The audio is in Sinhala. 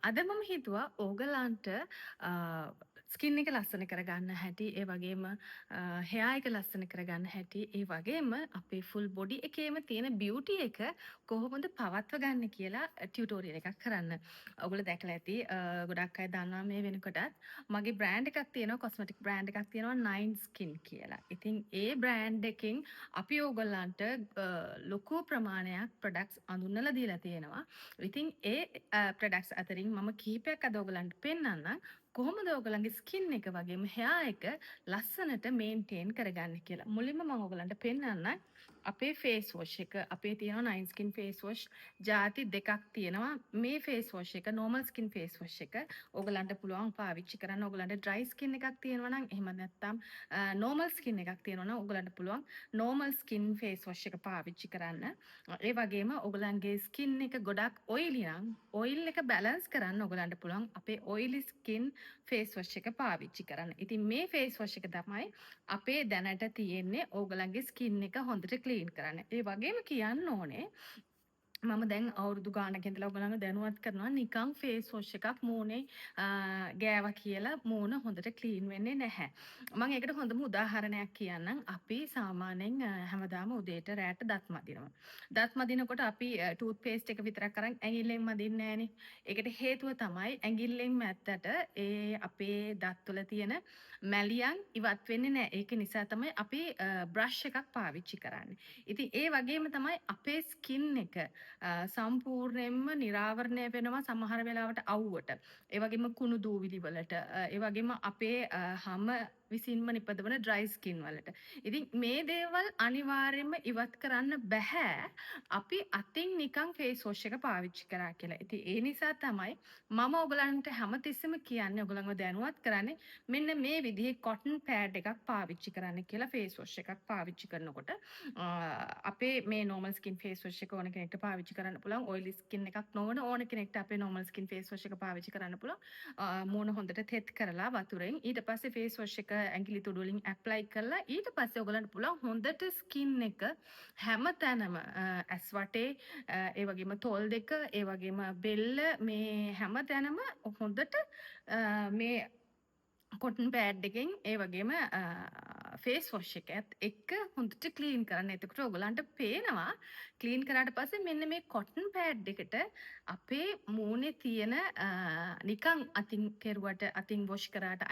අද මම හිතුවා ඕගලන්ට ස්කින් එක ලස්සන කරගන්න හැටි, ඒ වගේම හෙයා එක ලස්සන කරගන්න හැටි, ඒ වගේම අපේ ෆුල් බොඩි එකේම තියෙන බියුටි එක කොහොමද පවත්ව ගන්න කියලා ටියුටෝරියල් එකක් කරන්න. ඔයගොල්ලෝ දැකලා ඇති ගොඩක් අය දන්නවා මේ වෙනකොටත් මගේ බ්‍රෑන්ඩ් එකක් තියෙනවා, කොස්මෙටික් බ්‍රෑන්ඩ් එකක් තියෙනවා Nine Skin කියලා. ඉතින් ඒ බ්‍රෑන්ඩ් එකෙන් අපි ඕගොල්ලන්ට ලොකු ප්‍රමාණයක් ප්‍රොඩක්ට්ස් අඳුන්වලා දීලා තියෙනවා. ඉතින් ඒ ප්‍රොඩක්ට්ස් අතරින් මම කිහිපයක් අද ඔයගලන්ට පෙන්වන්නම්. කොහොමද ඔයගලන්ගේ ස්කින් එක වගේම හෙයා එක ලස්සනට මේන්ටේන් කරගන්නේ කියලා. මුලින්ම මම ඔයගලන්ට පෙන්වන්නම් අපේ ෆේස් වොෂ් එක. අපේ තියෙනවා නයින් ස්කින් ෆේස් වොෂ් ಜಾති දෙකක් තියෙනවා. මේ ෆේස් වොෂ් එක normal skin face wash එක ඔයගලන්ට පුළුවන් පාවිච්චි කරන්න. ඔයගලන්ට dry skin එකක් තියෙනවා නම් එහෙම නැත්නම් normal skin එකක් තියෙනවා නම් ඔයගලන්ට පුළුවන් normal skin face wash එක පාවිච්චි කරන්න. ඒ වගේම ඔයගලන්ගේ ස්කින් එක ගොඩක් ඔයිලි නම් ඔයිල් එක බැලන්ස් කරන්න ඔයගලන්ට පුළුවන් අපේ oily skin face wash එක පාවිච්චි කරන්න. ඉතින් මේ face wash එක තමයි අපේ දැනට තියෙන්නේ ඕගලන්ගේ ස්කින් එක හොඳට ක්ලීන් කරන්න. ඒ වගේම කියන්න ඕනේ මම දැන් අවුරුදු ගානක ඉඳලා ඔයගලන්ව දැනුවත් කරනවා නිකන් ෆේස් වොෂ් එකක් මූණේ ගෑවා කියලා මූණ හොඳට ක්ලීන් වෙන්නේ නැහැ. මම ඒකට හොඳම උදාහරණයක් කියන්නම්. අපි සාමාන්‍යයෙන් හැමදාම උදේට රැට දත් මදිනවා. දත් මදිනකොට අපි ටූත් පේස්ට් එක විතරක් අරන් ඇඟිල්ලෙන් මදින්නේ නැහනේ. ඒකට හේතුව තමයි ඇඟිල්ලෙන් මැත්තට ඒ අපේ දත් වල තියෙන මැලියන් ඉවත් වෙන්නේ නැහැ. ඒක නිසා තමයි අපි බ්‍රෂ් එකක් පාවිච්චි කරන්නේ. ඉතින් ඒ වගේම තමයි අපේ ස්කින් එක සම්පූර්ණයෙන්ම නිරාවරණය වෙනවා සමහර වෙලාවට අවුවට. ඒ වගේම කුණු දූවිලි වලට. ඒ වගේම අපේ හම විසින්ම නිපදවන ඩ්‍රයි ස්කින් වලට. ඉතින් මේ දේවල් අනිවාර්යයෙන්ම ඉවත් කරන්න බෑ. අපි අතින් නිකන් ෆේස් වොෂ් එක පාවිච්චි කරා කියලා. ඉතින් ඒ නිසා තමයි මම ඔයගලන්ට හැමතිස්සෙම කියන්නේ ඔයගලන්ව දැනුවත් කරන්නේ මෙන්න මේ විදිහේ කොටන් පෑඩ් එකක් පාවිච්චි කරන්න කියලා ෆේස් වොෂ් එකක් පාවිච්චි කරනකොට අපේ මේ normal skin face wash එක ඕන කෙනෙක්ට පාවිච්චි කරන්න පුළුවන්. oily skin එකක් නොවන ඕන කෙනෙක්ට අපේ normal skin face wash එක පාවිච්චි කරන්න පුළුවන්. මූණ හොඳට තෙත් කරලා වතුරෙන් ඊට පස්සේ face wash එක ඇඟිලි තුඩු වලින් apply කරලා ඊට පස්සේ ඔයගලන්ට පුළුවන් හොඳට skin එක හැමතැනම ඇස් වටේ ඒ වගේම තොල් දෙක ඒ වගේම බෙල්ල මේ හැමතැනම හොඳට මේ කොටන් පෑඩ් එකෙන් ඒ වගේම ෆේස් වොෂ් එකත් එක්ක හොඳට ක්ලීන් කරන්න. එතකොට ඔයගලන්ට පේනවා ක්ලීන් කරාට පස්සේ මෙන්න මේ කොටන් පෑඩ් එකට අපේ මූණේ තියෙන නිකන් අතින් කෙරුවට අතින් වොෂ් කරාට